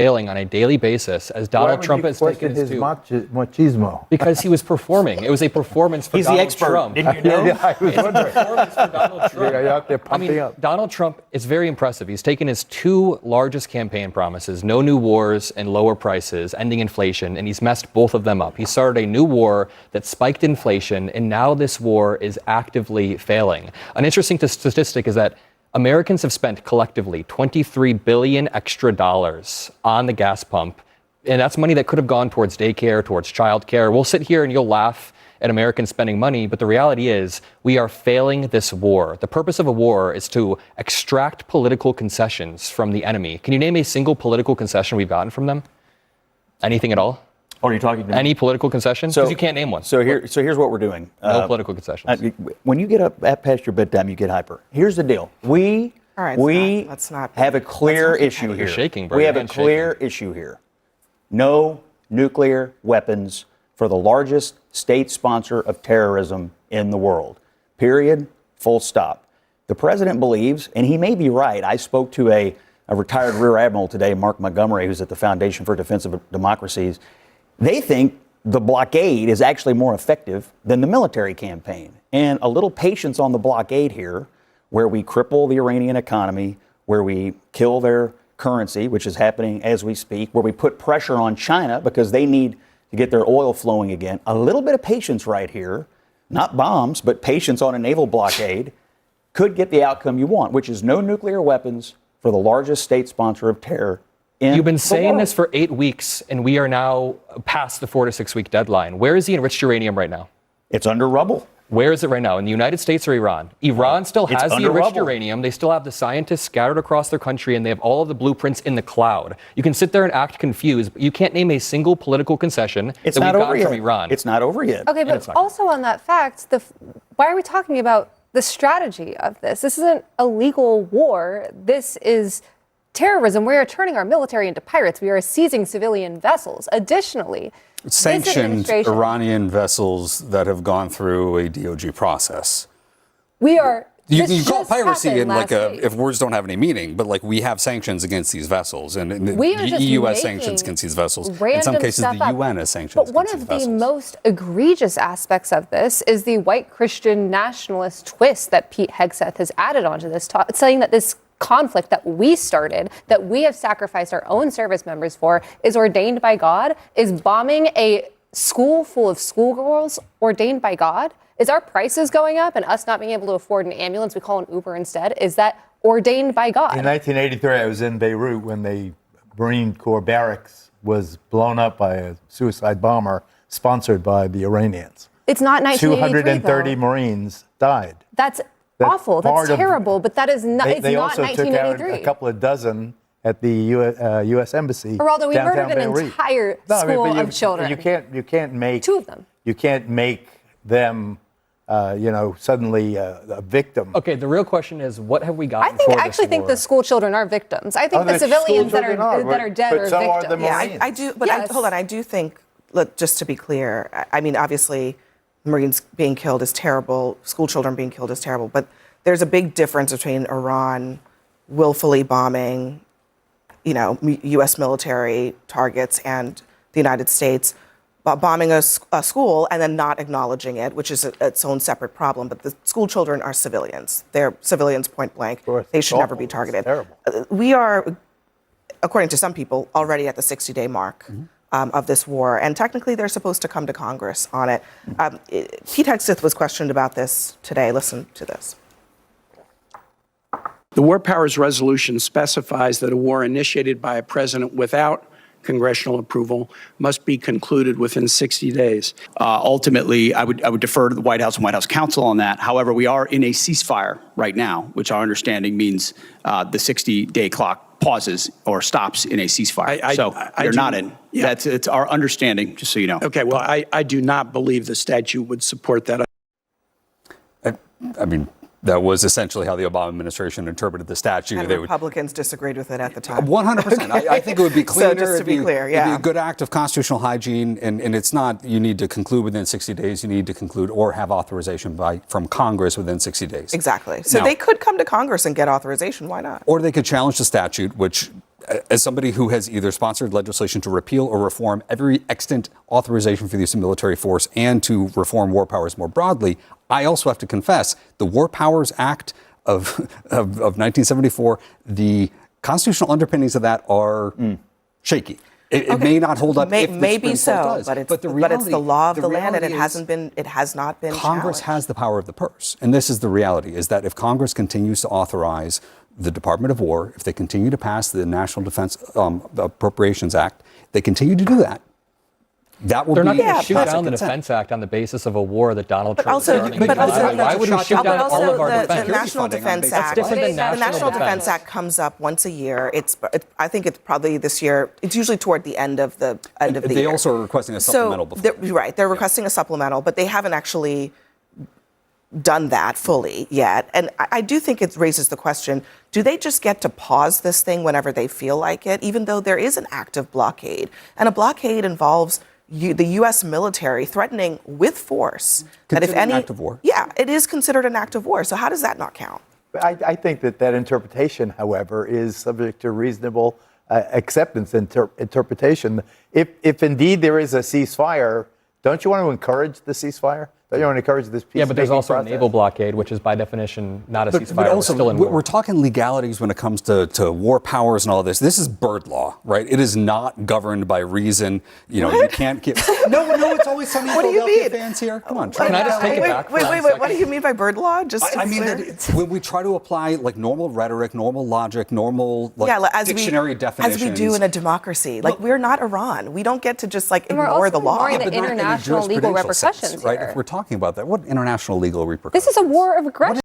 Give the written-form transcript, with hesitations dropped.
failing on a daily basis as Donald Trump has taken his machismo? Because he was performing. It was a performance for Donald Trump. Didn't you know? It's a performance for Donald Trump. You're out there pumping up. Donald Trump is very impressive. He's taken his two largest campaign promises, no new wars and lower prices, ending inflation, and he's messed both of them up. He started a new war that spiked inflation, and now this war is actively failing. An interesting statistic is that Americans have spent collectively $23 billion extra dollars on the gas pump, and that's money that could have gone towards daycare, towards childcare. We'll sit here and you'll laugh at Americans spending money, but the reality is we are failing this war. The purpose of a war is to extract political concessions from the enemy. Can you name a single political concession we've gotten from them? Anything at all? Oh, are you talking to me? Any political concession? Because you can't name one. So here's what we're doing. No political concessions. When you get up at past your bedtime, you get hyper. Here's the deal. We have a clear issue here. You're shaking, bro. We have a clear issue here. No nuclear weapons for the largest state sponsor of terrorism in the world. Period. Full stop. The president believes, and he may be right. I spoke to a retired Rear Admiral today, Mark Montgomery, who's at the Foundation for Defense of Democracies. They think the blockade is actually more effective than the military campaign. And a little patience on the blockade here, where we cripple the Iranian economy, where we kill their currency, which is happening as we speak, where we put pressure on China because they need to get their oil flowing again. A little bit of patience right here, not bombs, but patience on a naval blockade, could get the outcome you want, which is no nuclear weapons for the largest state sponsor of terror. You've been saying this for 8 weeks, and we are now past the 4 to 6 week deadline. Where is the enriched uranium right now? It's under rubble. Where is it right now? In the United States or Iran? Iran still has the enriched uranium. They still have the scientists scattered across their country, and they have all of the blueprints in the cloud. You can sit there and act confused, but you can't name a single political concession that we've gotten from Iran. It's not over yet. Okay, but also on that fact, why are we talking about the strategy of this? This isn't a legal war. This is terrorism. We are turning our military into pirates. We are seizing civilian vessels. Additionally, sanctioned Iranian vessels that have gone through a DOJ process. We are. You call piracy and if words don't have any meaning, but we have sanctions against these vessels, and the EU has sanctions against these vessels. In some cases, the UN has sanctions. But one of the most egregious aspects of this is the white Christian nationalist twist that Pete Hegseth has added onto this, saying that this conflict that we started, that we have sacrificed our own service members for, is ordained by God. Is bombing a school full of schoolgirls ordained by God? Is our prices going up and us not being able to afford an ambulance, we call an Uber instead? Is that ordained by God? In 1983, I was in Beirut when the Marine Corps barracks was blown up by a suicide bomber sponsored by the Iranians. It's not 1983, 230 Marines died. That's awful. That's terrible. But that is not. It's they not also 1983. Took out a couple of dozen at the U.S. Embassy. Geraldo, we downtown murdered an Beirut. entire school of children. You can't make two of them. You can't make them, suddenly a victim. Okay, the real question is, what have we gotten? I actually think the school children are victims. I think the civilians that are dead are so victims. Are the Marines. Yeah, I do. But hold on, I do think. Just to be clear, I mean, obviously, Marines being killed is terrible. School children being killed is terrible. But there's a big difference between Iran willfully bombing, U.S. military targets and the United States bombing a school and then not acknowledging it, which is its own separate problem. But the school children are civilians. They're civilians point blank. They should never be targeted. We are, according to some people, already at the 60-day mark of this war. And technically, they're supposed to come to Congress on it. Pete Hegseth was questioned about this today. Listen to this. The War Powers Resolution specifies that a war initiated by a president without congressional approval must be concluded within 60 days. Ultimately, I would defer to the White House and White House counsel on that. However, we are in a ceasefire right now, which our understanding means the 60-day clock pauses or stops in a ceasefire. You're not in. Yeah. It's our understanding, just so you know. Okay, well, I do not believe the statute would support that. I mean, that was essentially how the Obama administration interpreted the statute. And Republicans disagreed with it at the time. 100%. I think it would be cleaner. So just to be clear, it'd be a good act of constitutional hygiene, and it's not you need to conclude within 60 days. You need to conclude or have authorization from Congress within 60 days. Exactly. So they could come to Congress and get authorization. Why not? Or they could challenge the statute, which as somebody who has either sponsored legislation to repeal or reform every extant authorization for the use of military force and to reform war powers more broadly, I also have to confess the War Powers Act of 1974, the constitutional underpinnings of that are shaky. It may not hold up. Maybe so, but it's the law of the land, and it has not been. Congress challenged. has the power of the purse, and this is the reality: is that if Congress continues to authorize the Department of War, if they continue to pass the National Defense Appropriations Act, they continue to do that. That will They're be not going to shoot tacit down the consent. Defense Act on the basis of a war that Donald Trump is also- starting. but also- Why would we shoot down all of our the defense? National Defense Act. different than The national National defense. Defense Act comes up once a year. I think it's probably this year. It's usually toward the end of the year. They also are requesting a supplemental before. They're requesting a supplemental, but they haven't actually done that fully yet. And I do think it raises the question, do they just get to pause this thing whenever they feel like it, even though there is an active blockade? And a blockade involves the U.S. military threatening with force that if any an act of war. Yeah, it is considered an act of war. So how does that not count? I think that interpretation, however, is subject to reasonable acceptance and interpretation. If indeed there is a ceasefire, don't you want to encourage the ceasefire? Don't you want to encourage this peace? Yeah, but there's also a naval blockade, which is by definition not a ceasefire. But also, still in war. we're talking legalities when it comes to war powers and all this. This is bird law, right? It is not governed by reason. You know, you can't get. No, it's always sunny What do you Philadelphia mean? fans here. Come on, Can I just take it back for Wait. a What second? do you mean by bird law? Just I mean, when we try to apply like normal rhetoric, normal logic, normal dictionary definitions. As we do in a democracy. Like, we're not Iran. We don't get to just like we're ignore also the law. ignoring the But not in a international legal jurisprudential sense, repercussions right? here. If we're talking about that, what international legal repercussions? This is a war of aggression.